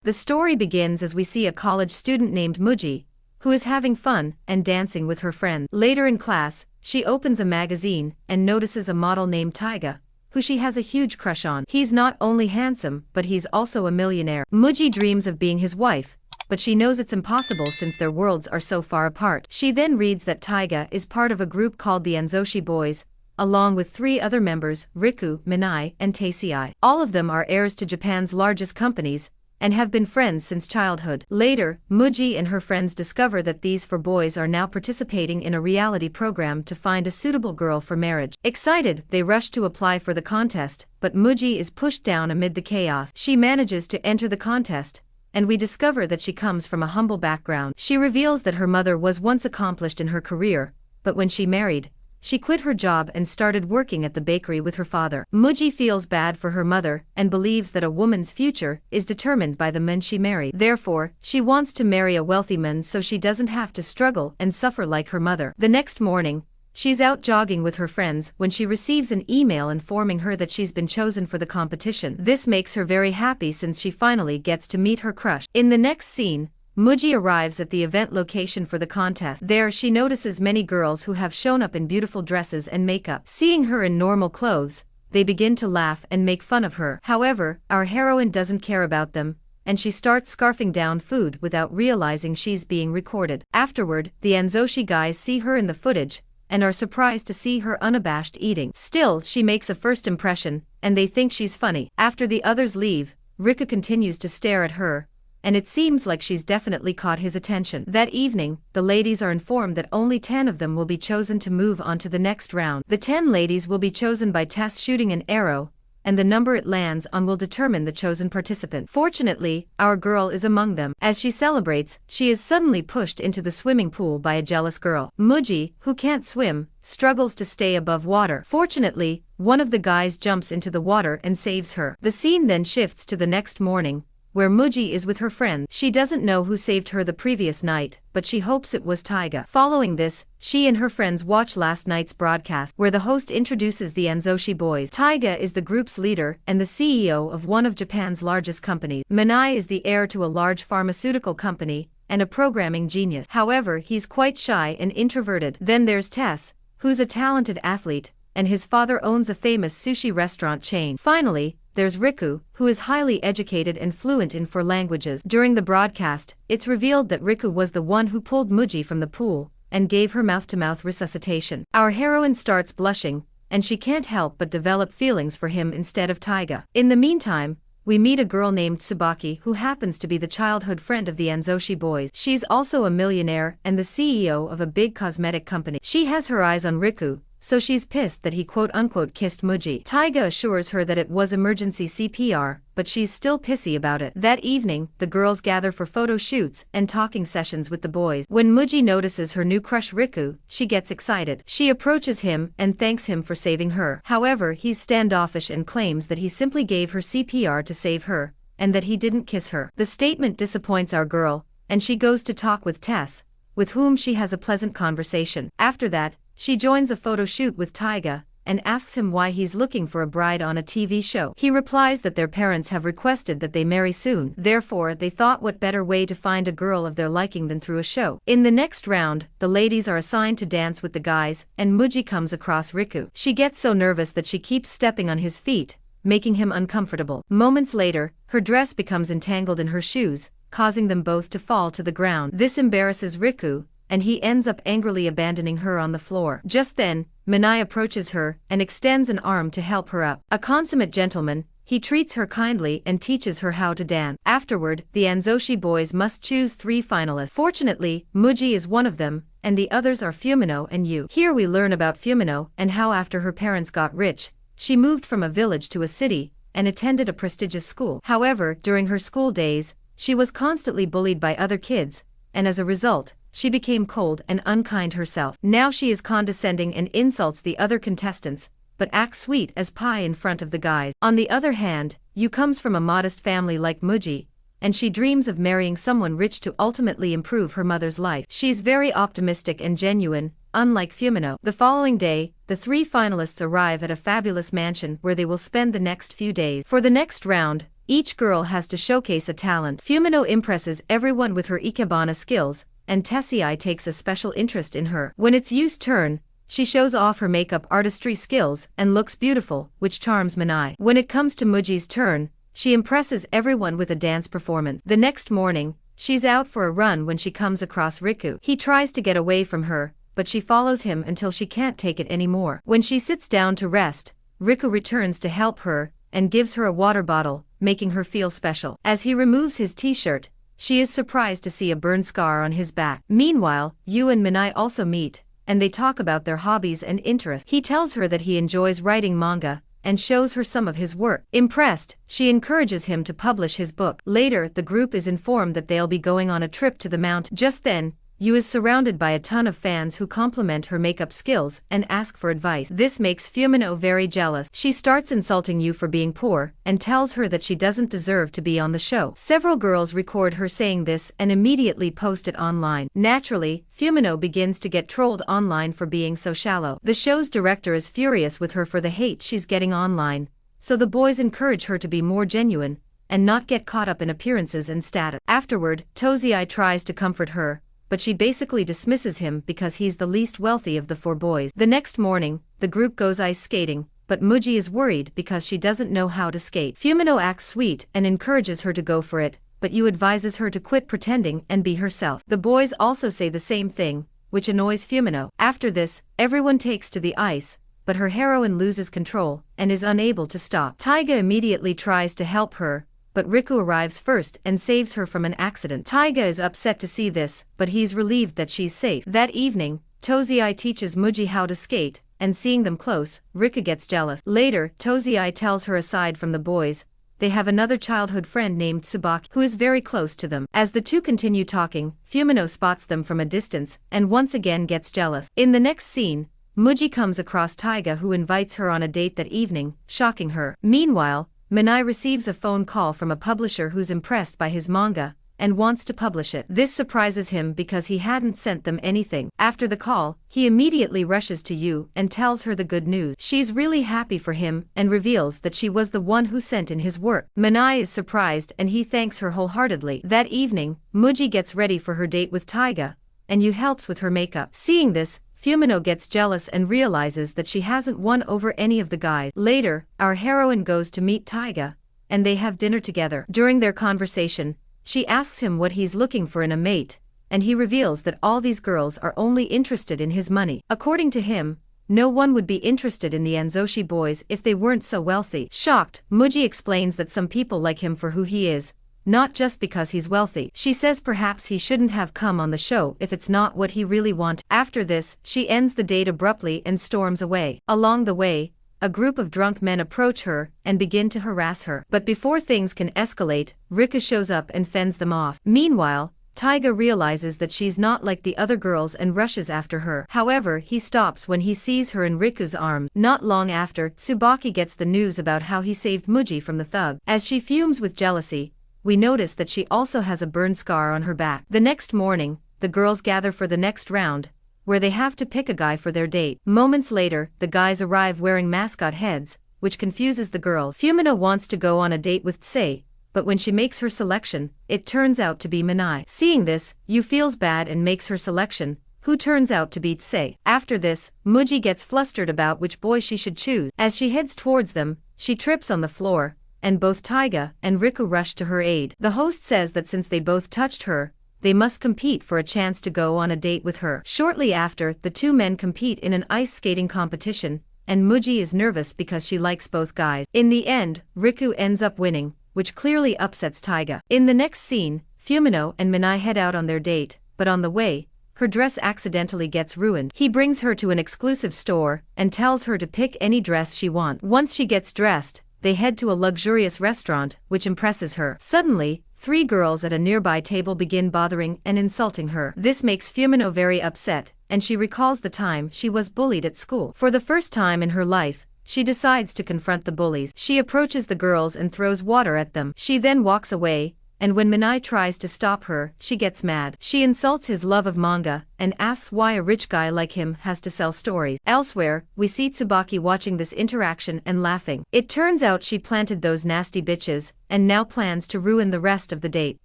The story begins as we see a college student named Muji, who is having fun and dancing with her friend. Later in class, she opens a magazine and notices a model named Taiga, who she has a huge crush on. He's not only handsome, but he's also a millionaire. Muji dreams of being his wife, but she knows it's impossible since their worlds are so far apart. She then reads that Taiga is part of a group called the Anzoshi Boys, along with 3 other members, Riku, Minai, and Taisei. All of them are heirs to Japan's largest companies, and have been friends since childhood. Later, Muji and her friends discover that these 4 boys are now participating in a reality program to find a suitable girl for marriage. Excited, they rush to apply for the contest, but Muji is pushed down amid the chaos. She manages to enter the contest, and we discover that she comes from a humble background. She reveals that her mother was once accomplished in her career, but when she married, she quit her job and started working at the bakery with her father. Muji feels bad for her mother and believes that a woman's future is determined by the men she marries. Therefore, she wants to marry a wealthy man so she doesn't have to struggle and suffer like her mother. The next morning, she's out jogging with her friends when she receives an email informing her that she's been chosen for the competition. This makes her very happy since she finally gets to meet her crush. In the next scene, Muji arrives at the event location for the contest. There she notices many girls who have shown up in beautiful dresses and makeup. Seeing her in normal clothes, they begin to laugh and make fun of her. However, our heroine doesn't care about them, and she starts scarfing down food without realizing she's being recorded. Afterward, the Anzoshi guys see her in the footage, and are surprised to see her unabashed eating. Still, she makes a first impression, and they think she's funny. After the others leave, Rika continues to stare at her, and it seems like she's definitely caught his attention. That evening, the ladies are informed that only 10 of them will be chosen to move on to the next round. The 10 ladies will be chosen by Tess shooting an arrow, and the number it lands on will determine the chosen participant. Fortunately, our girl is among them. As she celebrates, she is suddenly pushed into the swimming pool by a jealous girl. Muji, who can't swim, struggles to stay above water. Fortunately, one of the guys jumps into the water and saves her. The scene then shifts to the next morning, where Muji is with her friend. She doesn't know who saved her the previous night, but she hopes it was Taiga. Following this, she and her friends watch last night's broadcast, where the host introduces the Anzoshi Boys. Taiga is the group's leader and the CEO of one of Japan's largest companies. Minai is the heir to a large pharmaceutical company and a programming genius. However, he's quite shy and introverted. Then there's Tess, who's a talented athlete, and his father owns a famous sushi restaurant chain. Finally, there's Riku, who is highly educated and fluent in 4 languages. During the broadcast, it's revealed that Riku was the one who pulled Muji from the pool and gave her mouth-to-mouth resuscitation. Our heroine starts blushing, and she can't help but develop feelings for him instead of Taiga. In the meantime, we meet a girl named Tsubaki who happens to be the childhood friend of the Anzoshi Boys. She's also a millionaire and the CEO of a big cosmetic company. She has her eyes on Riku, so she's pissed that he quote-unquote kissed Muji. Taiga assures her that it was emergency CPR, but she's still pissy about it. That evening, the girls gather for photo shoots and talking sessions with the boys. When Muji notices her new crush Riku, she gets excited. She approaches him and thanks him for saving her. However, he's standoffish and claims that he simply gave her CPR to save her, and that he didn't kiss her. The statement disappoints our girl, and she goes to talk with Tess, with whom she has a pleasant conversation. After that, she joins a photo shoot with Taiga, and asks him why he's looking for a bride on a TV show. He replies that their parents have requested that they marry soon, therefore they thought what better way to find a girl of their liking than through a show. In the next round, the ladies are assigned to dance with the guys, and Muji comes across Riku. She gets so nervous that she keeps stepping on his feet, making him uncomfortable. Moments later, her dress becomes entangled in her shoes, causing them both to fall to the ground. This embarrasses Riku, and he ends up angrily abandoning her on the floor. Just then, Minai approaches her and extends an arm to help her up. A consummate gentleman, he treats her kindly and teaches her how to dance. Afterward, the Anzoshi Boys must choose 3 finalists. Fortunately, Muji is one of them, and the others are Fumino and Yu. Here we learn about Fumino and how after her parents got rich, she moved from a village to a city and attended a prestigious school. However, during her school days, she was constantly bullied by other kids, and as a result, she became cold and unkind herself. Now she is condescending and insults the other contestants, but acts sweet as pie in front of the guys. On the other hand, Yu comes from a modest family like Muji, and she dreams of marrying someone rich to ultimately improve her mother's life. She's very optimistic and genuine, unlike Fumino. The following day, the 3 finalists arrive at a fabulous mansion where they will spend the next few days. For the next round, Each girl has to showcase a talent. Fumino impresses everyone with her ikebana skills, and Tessii takes a special interest in her. When it's Yu's turn, she shows off her makeup artistry skills and looks beautiful, which charms Minai. When it comes to Muji's turn, she impresses everyone with a dance performance. The next morning, she's out for a run when she comes across Riku. He tries to get away from her, but she follows him until she can't take it anymore. When she sits down to rest, Riku returns to help her and gives her a water bottle, making her feel special. As he removes his t-shirt, she is surprised to see a burn scar on his back. Meanwhile, Yu and Minai also meet, and they talk about their hobbies and interests. He tells her that he enjoys writing manga, and shows her some of his work. Impressed, she encourages him to publish his book. Later, the group is informed that they'll be going on a trip to the mountain. Just then, Yu is surrounded by a ton of fans who compliment her makeup skills and ask for advice. This makes Fumino very jealous. She starts insulting Yu for being poor and tells her that she doesn't deserve to be on the show. Several girls record her saying this and immediately post it online. Naturally, Fumino begins to get trolled online for being so shallow. The show's director is furious with her for the hate she's getting online, so the boys encourage her to be more genuine and not get caught up in appearances and status. Afterward, Tozai tries to comfort her, but she basically dismisses him because he's the least wealthy of the four boys. The next morning, the group goes ice skating, but Muji is worried because she doesn't know how to skate. Fumino acts sweet and encourages her to go for it, but Yu advises her to quit pretending and be herself. The boys also say the same thing, which annoys Fumino. After this, everyone takes to the ice, but her heroine loses control and is unable to stop. Taiga immediately tries to help her, but Riku arrives first and saves her from an accident. Taiga is upset to see this, but he's relieved that she's safe. That evening, Tozai teaches Muji how to skate, and seeing them close, Riku gets jealous. Later, Tozai tells her aside from the boys, they have another childhood friend named Tsubaki who is very close to them. As the two continue talking, Fumino spots them from a distance and once again gets jealous. In the next scene, Muji comes across Taiga who invites her on a date that evening, shocking her. Meanwhile, Minai receives a phone call from a publisher who's impressed by his manga and wants to publish it. This surprises him because he hadn't sent them anything. After the call, he immediately rushes to Yu and tells her the good news. She's really happy for him and reveals that she was the one who sent in his work. Minai is surprised and he thanks her wholeheartedly. That evening, Muji gets ready for her date with Taiga, and Yu helps with her makeup. Seeing this, Fumino gets jealous and realizes that she hasn't won over any of the guys. Later, our heroine goes to meet Taiga, and they have dinner together. During their conversation, she asks him what he's looking for in a mate, and he reveals that all these girls are only interested in his money. According to him, no one would be interested in the Anzoshi boys if they weren't so wealthy. Shocked, Muji explains that some people like him for who he is, not just because he's wealthy. She says perhaps he shouldn't have come on the show if it's not what he really wanted. After this, she ends the date abruptly and storms away. Along the way, a group of drunk men approach her and begin to harass her. But before things can escalate, Riku shows up and fends them off. Meanwhile, Taiga realizes that she's not like the other girls and rushes after her. However, he stops when he sees her in Riku's arms. Not long after, Tsubaki gets the news about how he saved Muji from the thug. As she fumes with jealousy, we notice that she also has a burn scar on her back. The next morning, the girls gather for the next round, where they have to pick a guy for their date. Moments later, the guys arrive wearing mascot heads, which confuses the girls. Fumino wants to go on a date with Tsei, but when she makes her selection, it turns out to be Minai. Seeing this, Yu feels bad and makes her selection, who turns out to be Tsei. After this, Muji gets flustered about which boy she should choose. As she heads towards them, she trips on the floor, and both Taiga and Riku rush to her aid. The host says that since they both touched her, they must compete for a chance to go on a date with her. Shortly after, the two men compete in an ice skating competition, and Muji is nervous because she likes both guys. In the end, Riku ends up winning, which clearly upsets Taiga. In the next scene, Fumino and Minai head out on their date, but on the way, her dress accidentally gets ruined. He brings her to an exclusive store and tells her to pick any dress she wants. Once she gets dressed, they head to a luxurious restaurant, which impresses her. Suddenly, 3 girls at a nearby table begin bothering and insulting her. This makes Fumino very upset, and she recalls the time she was bullied at school. For the first time in her life, she decides to confront the bullies. She approaches the girls and throws water at them. She then walks away, and when Minai tries to stop her, she gets mad. She insults his love of manga, and asks why a rich guy like him has to sell stories. Elsewhere, we see Tsubaki watching this interaction and laughing. It turns out she planted those nasty bitches, and now plans to ruin the rest of the date.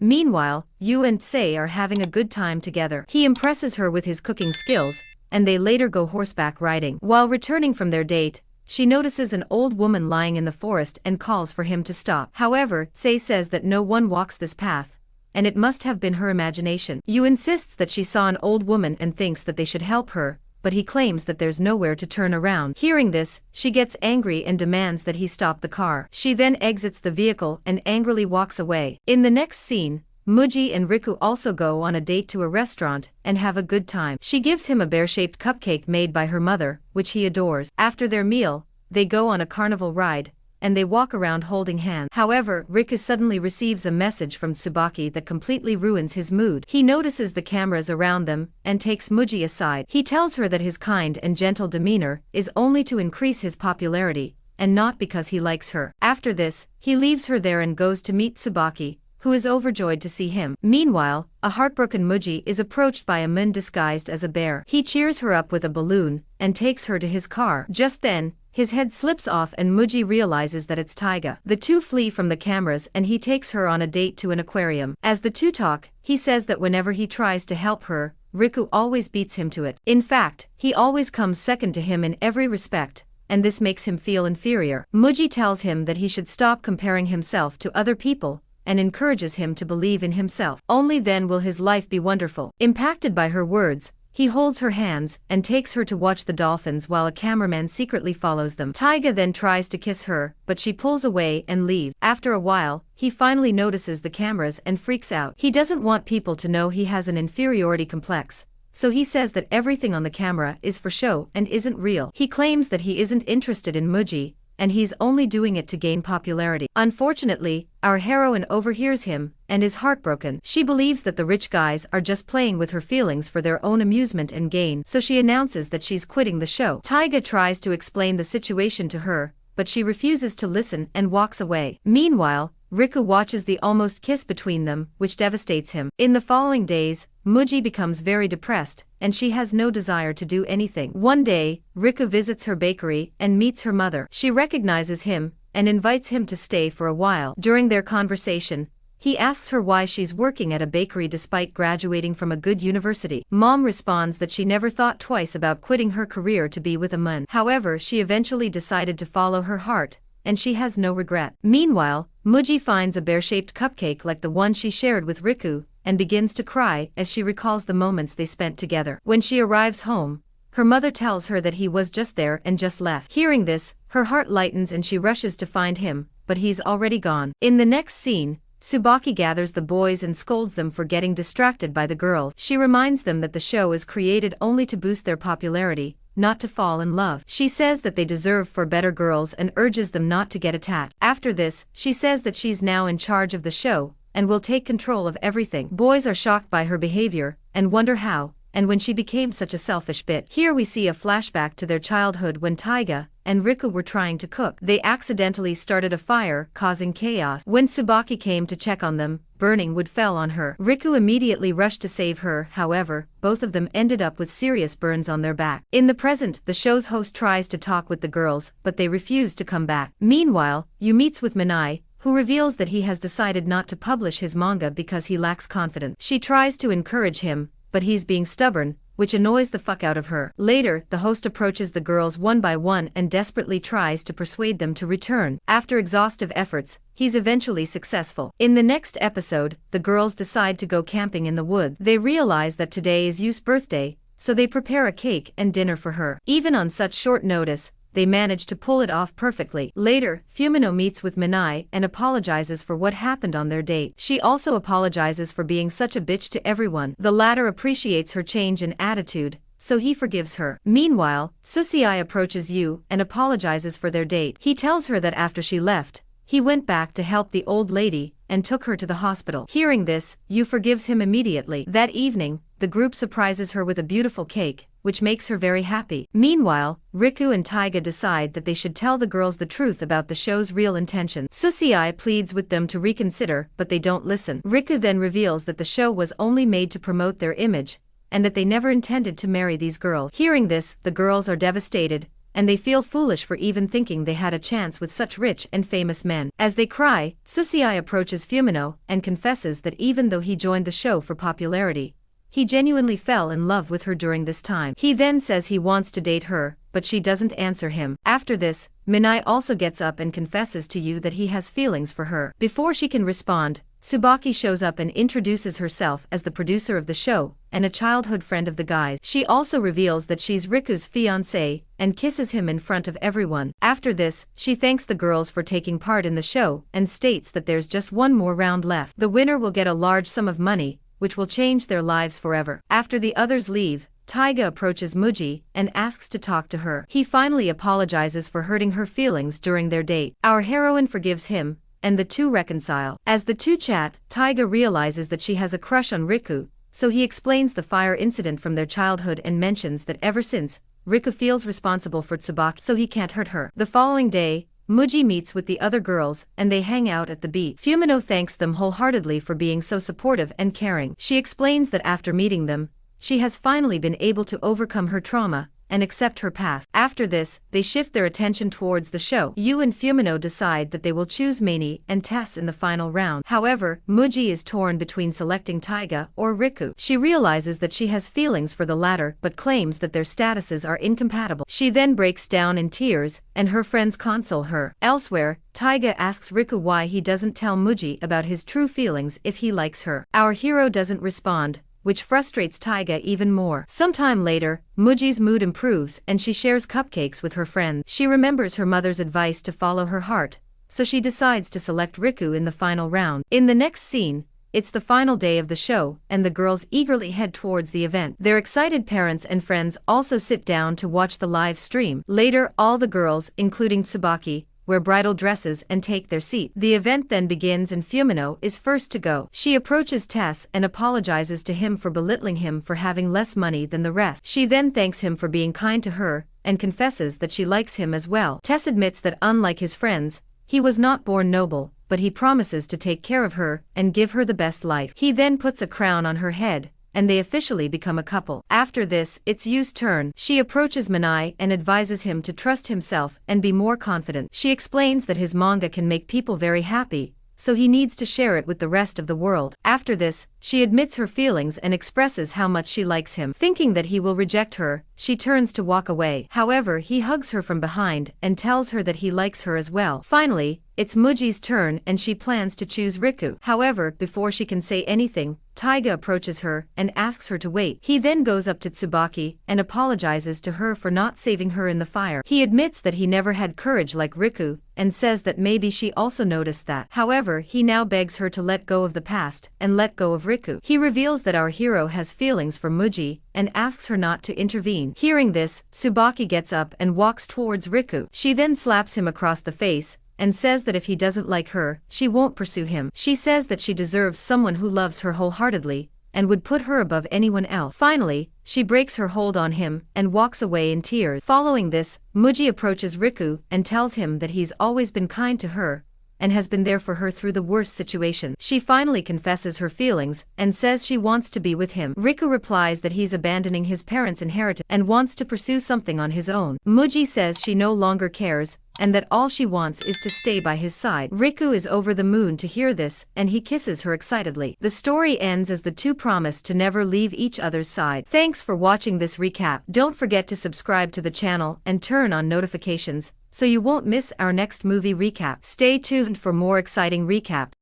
Meanwhile, Yu and Sei are having a good time together. He impresses her with his cooking skills, and they later go horseback riding. While returning from their date, she notices an old woman lying in the forest and calls for him to stop. However, Sei says that no one walks this path, and it must have been her imagination. Yu insists that she saw an old woman and thinks that they should help her, but he claims that there's nowhere to turn around. Hearing this, she gets angry and demands that he stop the car. She then exits the vehicle and angrily walks away. In the next scene, Muji and Riku also go on a date to a restaurant and have a good time. She gives him a bear-shaped cupcake made by her mother, which he adores. After their meal, they go on a carnival ride, and they walk around holding hands. However, Riku suddenly receives a message from Tsubaki that completely ruins his mood. He notices the cameras around them and takes Muji aside. He tells her that his kind and gentle demeanor is only to increase his popularity, and not because he likes her. After this, he leaves her there and goes to meet Tsubaki, who is overjoyed to see him. Meanwhile, a heartbroken Muji is approached by a man disguised as a bear. He cheers her up with a balloon and takes her to his car. Just then, his head slips off and Muji realizes that it's Taiga. The two flee from the cameras and he takes her on a date to an aquarium. As the two talk, he says that whenever he tries to help her, Riku always beats him to it. In fact, he always comes second to him in every respect, and this makes him feel inferior. Muji tells him that he should stop comparing himself to other people, and encourages him to believe in himself. Only then will his life be wonderful. Impacted by her words, he holds her hands and takes her to watch the dolphins while a cameraman secretly follows them. Taiga then tries to kiss her, but she pulls away and leaves. After a while, he finally notices the cameras and freaks out. He doesn't want people to know he has an inferiority complex, so he says that everything on the camera is for show and isn't real. He claims that he isn't interested in Muji, and he's only doing it to gain popularity. Unfortunately, our heroine overhears him and is heartbroken. She believes that the rich guys are just playing with her feelings for their own amusement and gain, so she announces that she's quitting the show. Taiga tries to explain the situation to her, but she refuses to listen and walks away. Meanwhile, Riku watches the almost kiss between them, which devastates him. In the following days, Muji becomes very depressed, and she has no desire to do anything. One day, Riku visits her bakery and meets her mother. She recognizes him and invites him to stay for a while. During their conversation, he asks her why she's working at a bakery despite graduating from a good university. Mom responds that she never thought twice about quitting her career to be with a man. However, she eventually decided to follow her heart, and she has no regret. Meanwhile, Muji finds a bear-shaped cupcake like the one she shared with Riku, and begins to cry as she recalls the moments they spent together. When she arrives home, her mother tells her that he was just there and just left. Hearing this, her heart lightens and she rushes to find him, but he's already gone. In the next scene, Tsubaki gathers the boys and scolds them for getting distracted by the girls. She reminds them that the show is created only to boost their popularity, not to fall in love. She says that they deserve for better girls and urges them not to get attached. After this, she says that she's now in charge of the show, and will take control of everything. Boys are shocked by her behavior, and wonder how, and when she became such a selfish bitch. Here we see a flashback to their childhood when Taiga and Riku were trying to cook. They accidentally started a fire, causing chaos. When Tsubaki came to check on them, burning wood fell on her. Riku immediately rushed to save her, however, both of them ended up with serious burns on their back. In the present, the show's host tries to talk with the girls, but they refuse to come back. Meanwhile, Yu meets with Minai, who reveals that he has decided not to publish his manga because he lacks confidence. She tries to encourage him, but he's being stubborn, which annoys the fuck out of her. Later, the host approaches the girls one by one and desperately tries to persuade them to return. After exhaustive efforts, he's eventually successful. In the next episode, the girls decide to go camping in the woods. They realize that today is Yu's birthday, so they prepare a cake and dinner for her. Even on such short notice, they manage to pull it off perfectly. Later, Fumino meets with Minai and apologizes for what happened on their date. She also apologizes for being such a bitch to everyone. The latter appreciates her change in attitude, so he forgives her. Meanwhile, Susiai approaches Yu and apologizes for their date. He tells her that after she left, he went back to help the old lady and took her to the hospital. Hearing this, Yu forgives him immediately. That evening, the group surprises her with a beautiful cake, which makes her very happy. Meanwhile, Riku and Taiga decide that they should tell the girls the truth about the show's real intention. Susie pleads with them to reconsider, but they don't listen. Riku then reveals that the show was only made to promote their image, and that they never intended to marry these girls. Hearing this, the girls are devastated, and they feel foolish for even thinking they had a chance with such rich and famous men. As they cry, Susie approaches Fumino and confesses that even though he joined the show for popularity, he genuinely fell in love with her during this time. He then says he wants to date her, but she doesn't answer him. After this, Minai also gets up and confesses to Yu that he has feelings for her. Before she can respond, Tsubaki shows up and introduces herself as the producer of the show and a childhood friend of the guys. She also reveals that she's Riku's fiancé and kisses him in front of everyone. After this, she thanks the girls for taking part in the show and states that there's just one more round left. The winner will get a large sum of money, which will change their lives forever. After the others leave, Taiga approaches Muji and asks to talk to her. He finally apologizes for hurting her feelings during their date. Our heroine forgives him, and the two reconcile. As the two chat, Taiga realizes that she has a crush on Riku, so he explains the fire incident from their childhood and mentions that ever since, Riku feels responsible for Tsubaki, so he can't hurt her. The following day, Muji meets with the other girls and they hang out at the beach. Fumino thanks them wholeheartedly for being so supportive and caring. She explains that after meeting them, she has finally been able to overcome her trauma and accept her past. After this, they shift their attention towards the show. Yu and Fumino decide that they will choose Maini and Tess in the final round. However, Muji is torn between selecting Taiga or Riku. She realizes that she has feelings for the latter but claims that their statuses are incompatible. She then breaks down in tears, and her friends console her. Elsewhere, Taiga asks Riku why he doesn't tell Muji about his true feelings if he likes her. Our hero doesn't respond, which frustrates Taiga even more. Sometime later, Muji's mood improves and she shares cupcakes with her friends. She remembers her mother's advice to follow her heart, so she decides to select Riku in the final round. In the next scene, it's the final day of the show, and the girls eagerly head towards the event. Their excited parents and friends also sit down to watch the live stream. Later, all the girls, including Tsubaki, wear bridal dresses and take their seat. The event then begins and Fumino is first to go. She approaches Tess and apologizes to him for belittling him for having less money than the rest. She then thanks him for being kind to her, and confesses that she likes him as well. Tess admits that unlike his friends, he was not born noble, but he promises to take care of her and give her the best life. He then puts a crown on her head, and they officially become a couple. After this, it's Yu's turn. She approaches Minai and advises him to trust himself and be more confident. She explains that his manga can make people very happy, so he needs to share it with the rest of the world. After this, she admits her feelings and expresses how much she likes him. Thinking that he will reject her, she turns to walk away. However, he hugs her from behind and tells her that he likes her as well. Finally, it's Muji's turn and she plans to choose Riku. However, before she can say anything, Taiga approaches her and asks her to wait. He then goes up to Tsubaki and apologizes to her for not saving her in the fire. He admits that he never had courage like Riku, and says that maybe she also noticed that. However, he now begs her to let go of the past and let go of Riku. He reveals that our hero has feelings for Muji and asks her not to intervene. Hearing this, Tsubaki gets up and walks towards Riku. She then slaps him across the face and says that if he doesn't like her, she won't pursue him. She says that she deserves someone who loves her wholeheartedly and would put her above anyone else. Finally, she breaks her hold on him and walks away in tears. Following this, Muji approaches Riku and tells him that he's always been kind to her and has been there for her through the worst situation. She finally confesses her feelings and says she wants to be with him. Riku replies that he's abandoning his parents' inheritance and wants to pursue something on his own. Muji says she no longer cares and that all she wants is to stay by his side. Riku is over the moon to hear this, and he kisses her excitedly. The story ends as the two promise to never leave each other's side. Thanks for watching this recap. Don't forget to subscribe to the channel and turn on notifications so you won't miss our next movie recap. Stay tuned for more exciting recaps.